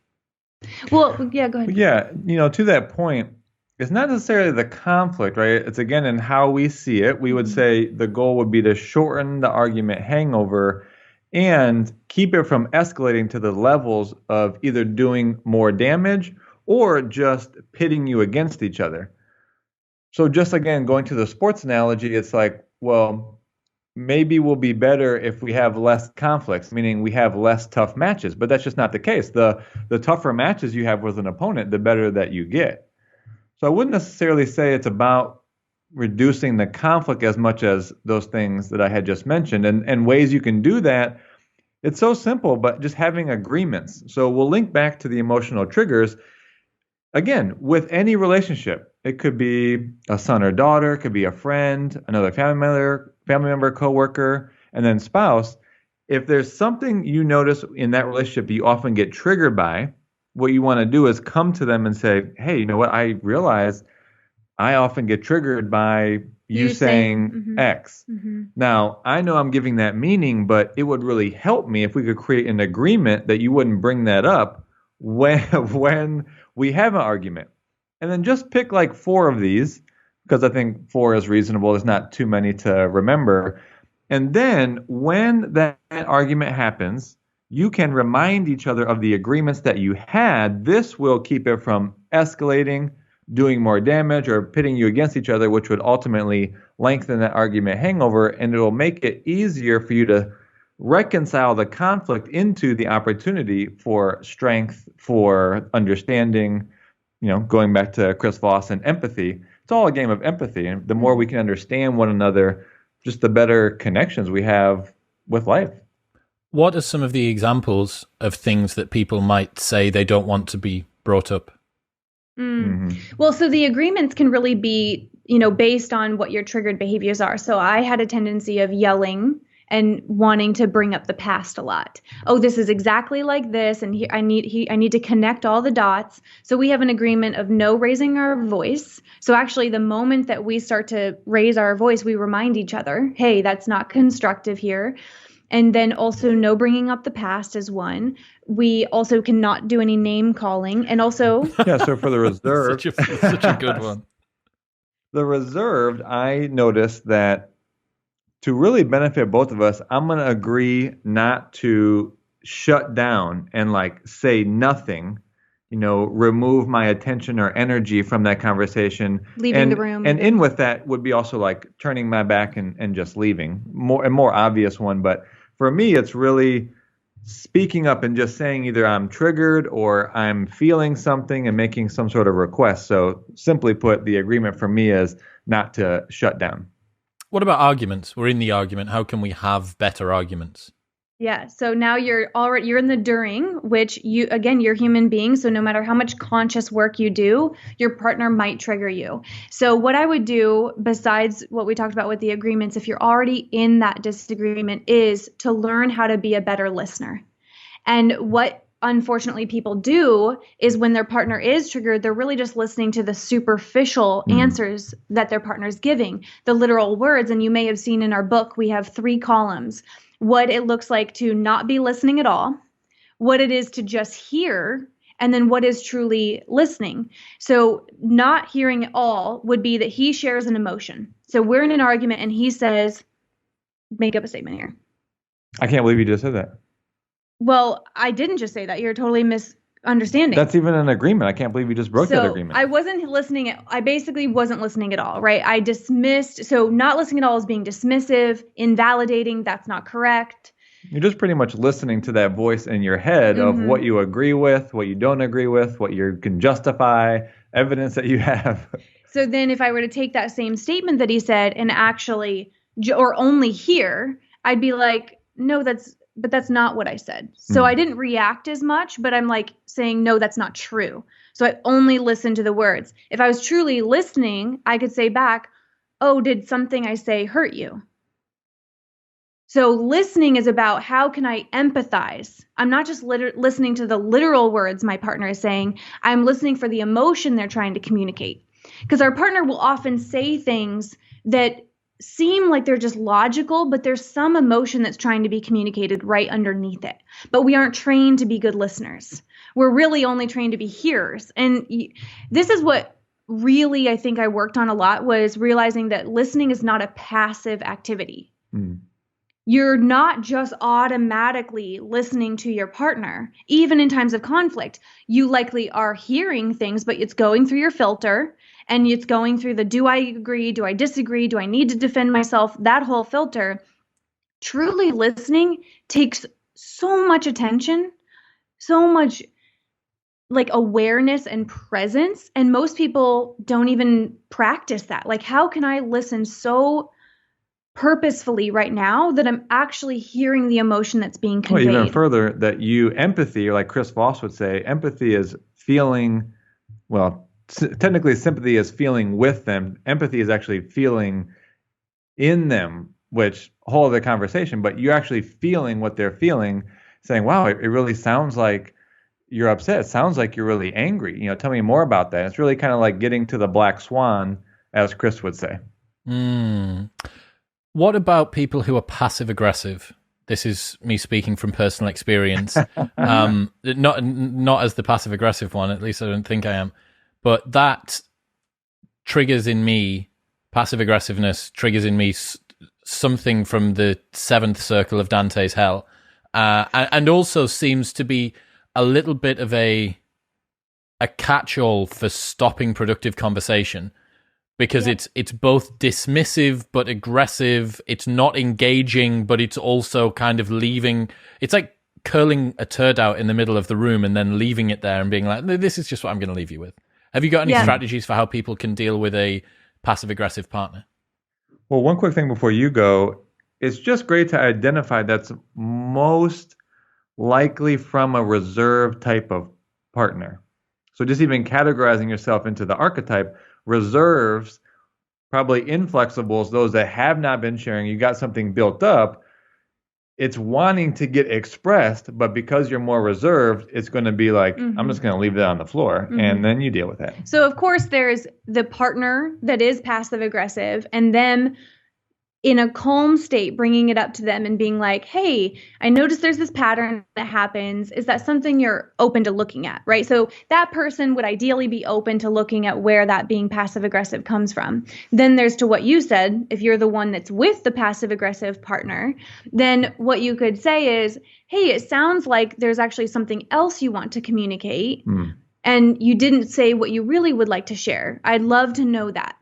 Well, yeah, go ahead. Yeah, to that point, it's not necessarily the conflict, right? It's again in how we see it. We would say the goal would be to shorten the argument hangover and keep it from escalating to the levels of either doing more damage or just pitting you against each other. So just again, going to the sports analogy, it's like, well, maybe we'll be better if we have less conflicts, meaning we have less tough matches, but that's just not the case. The tougher matches you have with an opponent, the better that you get. So I wouldn't necessarily say it's about reducing the conflict as much as those things that I had just mentioned. And ways you can do that, it's so simple, but just having agreements. So we'll link back to the emotional triggers. Again, with any relationship, it could be a son or daughter, it could be a friend, another family member, coworker. And then spouse, if there's something you notice in that relationship that you often get triggered by, what you want to do is come to them and say, hey, you know what? I realize I often get triggered by you saying X. Now, I know I'm giving that meaning, but it would really help me if we could create an agreement that you wouldn't bring that up when we have an argument. And then just pick like 4 of these, because I think 4 is reasonable. There's not too many to remember. And then when that argument happens, you can remind each other of the agreements that you had. This will keep it from escalating, doing more damage, or pitting you against each other, which would ultimately lengthen that argument hangover, and it will make it easier for you to reconcile the conflict into the opportunity for strength, for understanding, going back to Chris Voss and empathy. It's all a game of empathy, and the more we can understand one another, just the better connections we have with life. What are some of the examples of things that people might say they don't want to be brought up? Well, so the agreements can really be, based on what your triggered behaviors are. So I had a tendency of yelling and wanting to bring up the past a lot. Oh, this is exactly like this, and I need to connect all the dots. So we have an agreement of no raising our voice. So actually, the moment that we start to raise our voice, we remind each other, hey, that's not constructive here. And then also no bringing up the past is one. We also cannot do any name calling. And also... Yeah, so for the reserved... such a good one. The reserved, I noticed that to really benefit both of us, I'm going to agree not to shut down and say nothing, remove my attention or energy from that conversation. Leaving the room. And in with that would be also turning my back and just leaving. A more obvious one, but for me, it's really speaking up and just saying either I'm triggered or I'm feeling something and making some sort of request. So simply put, the agreement for me is not to shut down. What about arguments? We're in the argument. How can we have better arguments? Yeah. So now you're in the during, which you're human beings. So no matter how much conscious work you do, your partner might trigger you. So what I would do, besides what we talked about with the agreements, if you're already in that disagreement, is to learn how to be a better listener. And what unfortunately people do is when their partner is triggered, they're really just listening to the superficial answers that their partner is giving, the literal words. And you may have seen in our book, we have 3 columns. What it looks like to not be listening at all, what it is to just hear, and then what is truly listening. So not hearing at all would be that he shares an emotion. So we're in an argument and he says, make up a statement here. I can't believe you just said that. Well, I didn't just say that. You're totally misunderstanding. That's even an agreement. I can't believe you just broke that agreement. I wasn't listening. I basically wasn't listening at all, right? I dismissed. So not listening at all is being dismissive, invalidating. That's not correct. You're just pretty much listening to that voice in your head of what you agree with, what you don't agree with, what you can justify, evidence that you have. So then if I were to take that same statement that he said and actually, or only hear, I'd be like, no, that's not what I said. So I didn't react as much, but I'm saying, no, that's not true. So I only listened to the words. If I was truly listening, I could say back, oh, did something I say hurt you? So listening is about how can I empathize? I'm not just listening to the literal words my partner is saying. I'm listening for the emotion they're trying to communicate. Because our partner will often say things that seem like they're just logical, but there's some emotion that's trying to be communicated right underneath it. But we aren't trained to be good listeners. We're really only trained to be hearers. And this is what really I think I worked on a lot, was realizing that listening is not a passive activity. You're not just automatically listening to your partner. Even in times of conflict, you likely are hearing things, but it's going through your filter. And it's going through the, do I agree? Do I disagree? Do I need to defend myself? That whole filter. Truly listening takes so much attention, so much awareness and presence. And most people don't even practice that. How can I listen so purposefully right now that I'm actually hearing the emotion that's being conveyed? Well, even further, that empathy, or like Chris Voss would say, empathy is feeling, technically sympathy is feeling with them. Empathy is actually feeling in them which whole other conversation, but you're actually feeling what they're feeling, saying, wow, it really sounds like you're upset. It sounds like you're really angry. Tell me more about that. It's really kind of like getting to the black swan, as Chris would say. What about people who are passive aggressive? This is me speaking from personal experience. Not as the passive aggressive one, at least I don't think I am. But that triggers in me, passive aggressiveness triggers in me something from the seventh circle of Dante's hell. And also seems to be a little bit of a catch-all for stopping productive conversation. Because it's both dismissive but aggressive. It's not engaging, but it's also kind of leaving. It's like curling a turd out in the middle of the room and then leaving it there and being like, this is just what I'm going to leave you with. Have you got any strategies for how people can deal with a passive-aggressive partner? Well, one quick thing before you go. It's just great to identify that's most likely from a reserved type of partner. So just even categorizing yourself into the archetype, reserves, probably inflexibles, those that have not been sharing, you got something built up, it's wanting to get expressed, but because you're more reserved, it's going to be like, I'm just going to leave that on the floor, and then you deal with it. So, of course, there's the partner that is passive aggressive, and them in a calm state, bringing it up to them and being like, hey, I noticed there's this pattern that happens. Is that something you're open to looking at, right? So that person would ideally be open to looking at where that being passive aggressive comes from. Then there's to what you said, if you're the one that's with the passive aggressive partner, then what you could say is, hey, it sounds like there's actually something else you want to communicate. And you didn't say what you really would like to share. I'd love to know that.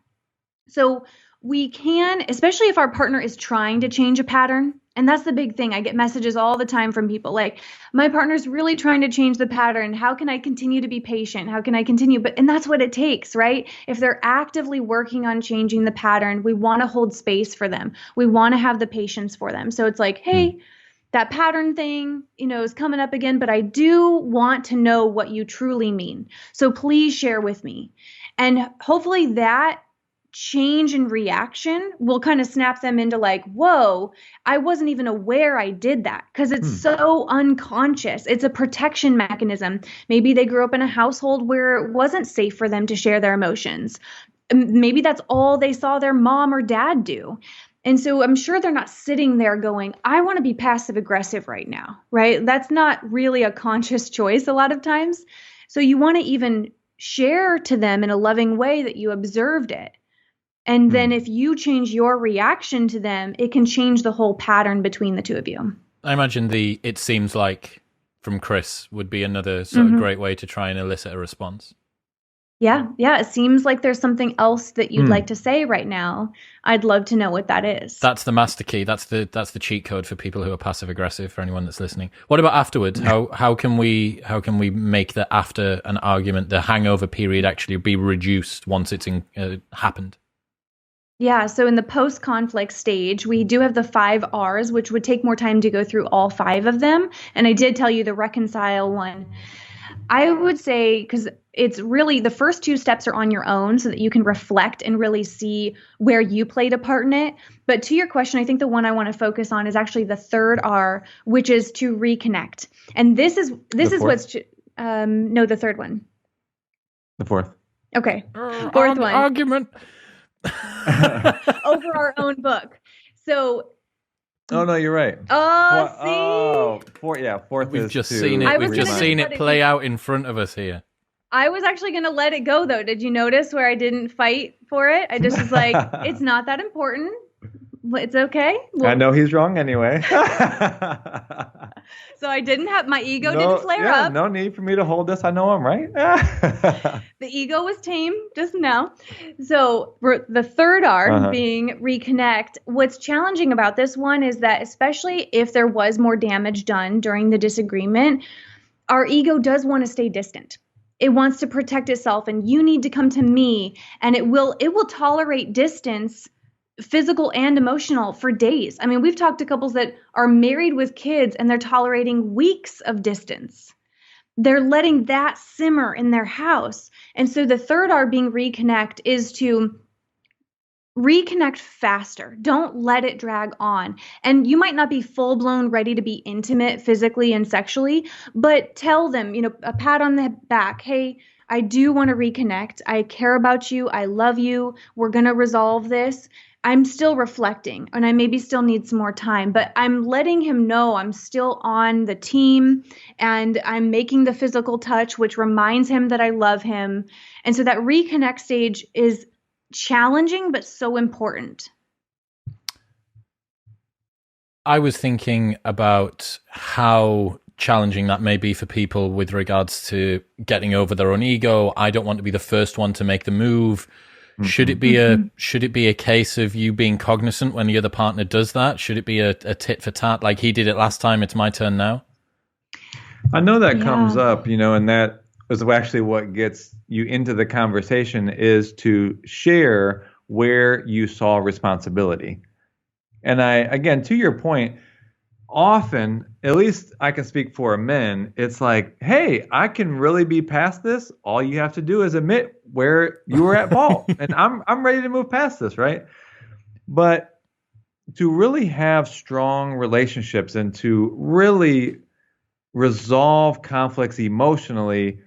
So we can, especially if our partner is trying to change a pattern. And that's the big thing. I get messages all the time from people like, my partner's really trying to change the pattern. How can I continue to be patient? How can I continue? And that's what it takes, right? If they're actively working on changing the pattern, we want to hold space for them. We want to have the patience for them. So it's like, hey, that pattern thing, is coming up again, but I do want to know what you truly mean. So please share with me. And hopefully that change in reaction will kind of snap them into like, whoa, I wasn't even aware I did that, because it's so unconscious. It's a protection mechanism. Maybe they grew up in a household where it wasn't safe for them to share their emotions. Maybe that's all they saw their mom or dad do. And so I'm sure they're not sitting there going, I want to be passive aggressive right now, right? That's not really a conscious choice a lot of times. So you want to even share to them in a loving way that you observed it. And then if you change your reaction to them, it can change the whole pattern between the two of you. I imagine it seems like from Chris would be another sort of great way to try and elicit a response. Yeah. It seems like there's something else that you'd like to say right now. I'd love to know what that is. That's the master key. That's the cheat code for people who are passive aggressive, for anyone that's listening. What about afterwards? How can we make the after an argument, the hangover period, actually be reduced once it's happened? Yeah, so in the post-conflict stage, we do have the 5 R's, which would take more time to go through all 5 of them. And I did tell you the reconcile one. I would say, because it's really, the first 2 steps are on your own so that you can reflect and really see where you played a part in it. But to your question, I think the one I want to focus on is actually the 3rd R, which is to reconnect. And this is what's, no, the 3rd one. The 4th. Okay. 4th one. Argument. Over our own book. So oh no, you're right. Fourth We've is just to, seen it. We've just seen it play out in front of us here. I was actually going to let it go though. Did you notice where I didn't fight for it? I just was like, it's not that important. It's okay. I know he's wrong anyway. So I didn't have, my ego didn't flare up. No need for me to hold this. I know I'm right. The ego was tame just now. So the 3rd R being reconnect. What's challenging about this one is that, especially if there was more damage done during the disagreement, our ego does want to stay distant. It wants to protect itself, and you need to come to me, and it will tolerate distance, physical and emotional, for days. I mean, we've talked to couples that are married with kids and they're tolerating weeks of distance. They're letting that simmer in their house. And so the 3rd R being reconnect is to reconnect faster. Don't let it drag on. And you might not be full blown ready to be intimate physically and sexually, but tell them, a pat on the back. Hey, I do want to reconnect. I care about you. I love you. We're going to resolve this. I'm still reflecting and I maybe still need some more time, but I'm letting him know I'm still on the team and I'm making the physical touch, which reminds him that I love him. And so that reconnect stage is challenging, but so important. I was thinking about how challenging that may be for people with regards to getting over their own ego. I don't want to be the first one to make the move. Should it be a case of you being cognizant when the other partner does that? Should it be a tit for tat like he did it last time? It's my turn now. I know that comes up, and that is actually what gets you into the conversation, is to share where you saw responsibility. And again, to your point, often, at least I can speak for men, it's like, hey, I can really be past this. All you have to do is admit where you were at fault. And I'm ready to move past this, right? But to really have strong relationships and to really resolve conflicts emotionally,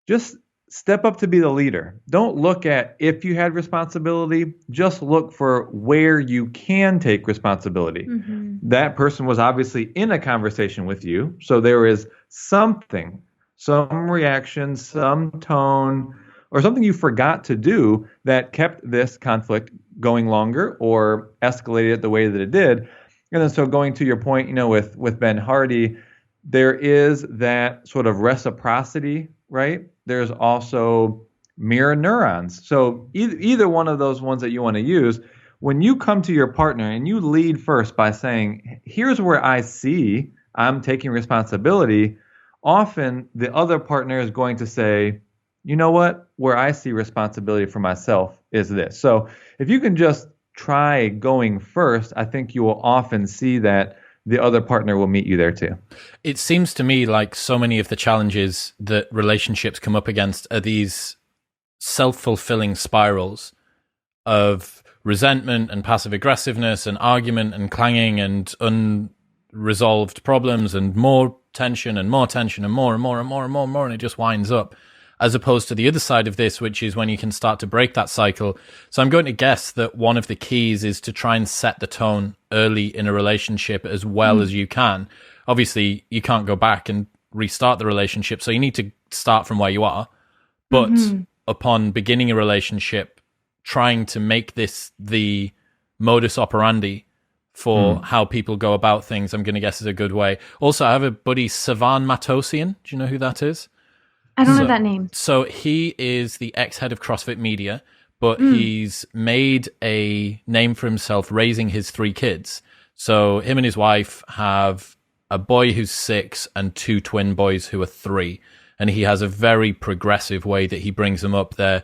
just step up to be the leader. Don't look at if you had responsibility, just look for where you can take responsibility. That person was obviously in a conversation with you, so there is something, some reaction, some tone, or something you forgot to do that kept this conflict going longer or escalated it the way that it did. And then so going to your point, with Ben Hardy, there is that sort of reciprocity, right? There's also mirror neurons. So either one of those ones that you want to use, when you come to your partner and you lead first by saying, here's where I see I'm taking responsibility, often the other partner is going to say, you know what, where I see responsibility for myself is this. So if you can just try going first, I think you will often see that the other partner will meet you there too. It seems to me like so many of the challenges that relationships come up against are these self-fulfilling spirals of resentment and passive aggressiveness and argument and clanging and unresolved problems and more tension and more tension and more and more and more and more and more, and it just winds up. As opposed to the other side of this, which is when you can start to break that cycle. So I'm going to guess that one of the keys is to try and set the tone early in a relationship as well as you can. Obviously, you can't go back and restart the relationship, so you need to start from where you are. But upon beginning a relationship, trying to make this the modus operandi for how people go about things, I'm going to guess is a good way. Also, I have a buddy, Savan Matosian. Do you know who that is? I don't know that name. So he is the ex-head of CrossFit Media, but he's made a name for himself raising his 3 kids. So him and his wife have a boy who's 6 and 2 twin boys who are 3. And he has a very progressive way that he brings them up there,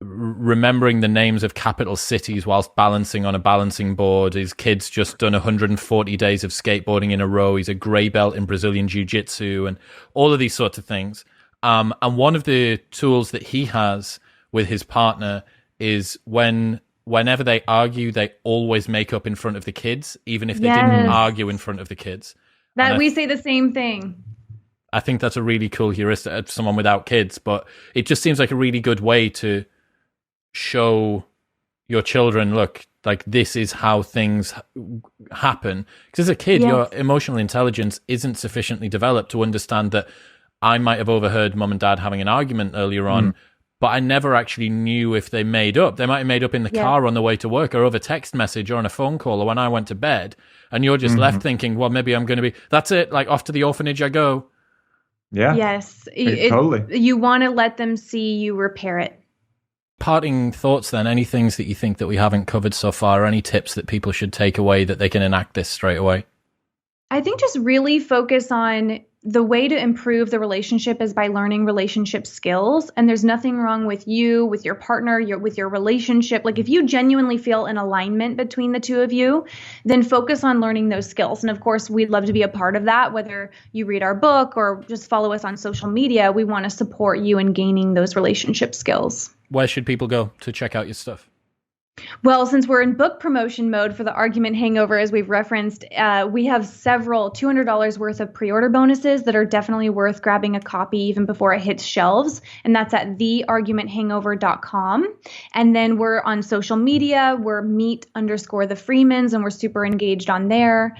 remembering the names of capital cities whilst balancing on a balancing board. His kid's just done 140 days of skateboarding in a row. He's a grey belt in Brazilian Jiu-Jitsu and all of these sorts of things. And one of the tools that he has with his partner is whenever they argue, they always make up in front of the kids, even if they didn't argue in front of the kids. That we say the same thing. I think that's a really cool heuristic for someone without kids, but it just seems like a really good way to show your children, look, like this is how things happen. Because as a kid, your emotional intelligence isn't sufficiently developed to understand that I might have overheard mum and dad having an argument earlier on, but I never actually knew if they made up. They might have made up in the car on the way to work or over text message or on a phone call or when I went to bed. And you're just left thinking, well, maybe I'm going to be, that's it. Like off to the orphanage I go. Yeah. Yes. Totally. You want to let them see you repair it. Parting thoughts then, any things that you think that we haven't covered so far, or any tips that people should take away that they can enact this straight away? I think just really focus on the way to improve the relationship is by learning relationship skills. And there's nothing wrong with you, with your partner, with your relationship. Like if you genuinely feel an alignment between the two of you, then focus on learning those skills. And of course, we'd love to be a part of that. Whether you read our book or just follow us on social media, we want to support you in gaining those relationship skills. Where should people go to check out your stuff? Well, since we're in book promotion mode for the argument hangover, as we've referenced, we have several $200 worth of pre-order bonuses that are definitely worth grabbing a copy even before it hits shelves. And that's at theargumenthangover.com. And then we're on social media. We're meet_the Freemans, and we're super engaged on there.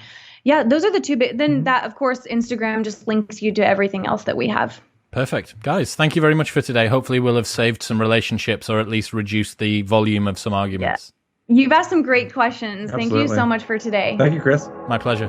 Yeah, those are the two big. Then that, of course, Instagram just links you to everything else that we have. Perfect. Guys, thank you very much for today. Hopefully we'll have saved some relationships or at least reduced the volume of some arguments. Yeah. You've asked some great questions. Absolutely. Thank you so much for today. Thank you, Chris. My pleasure.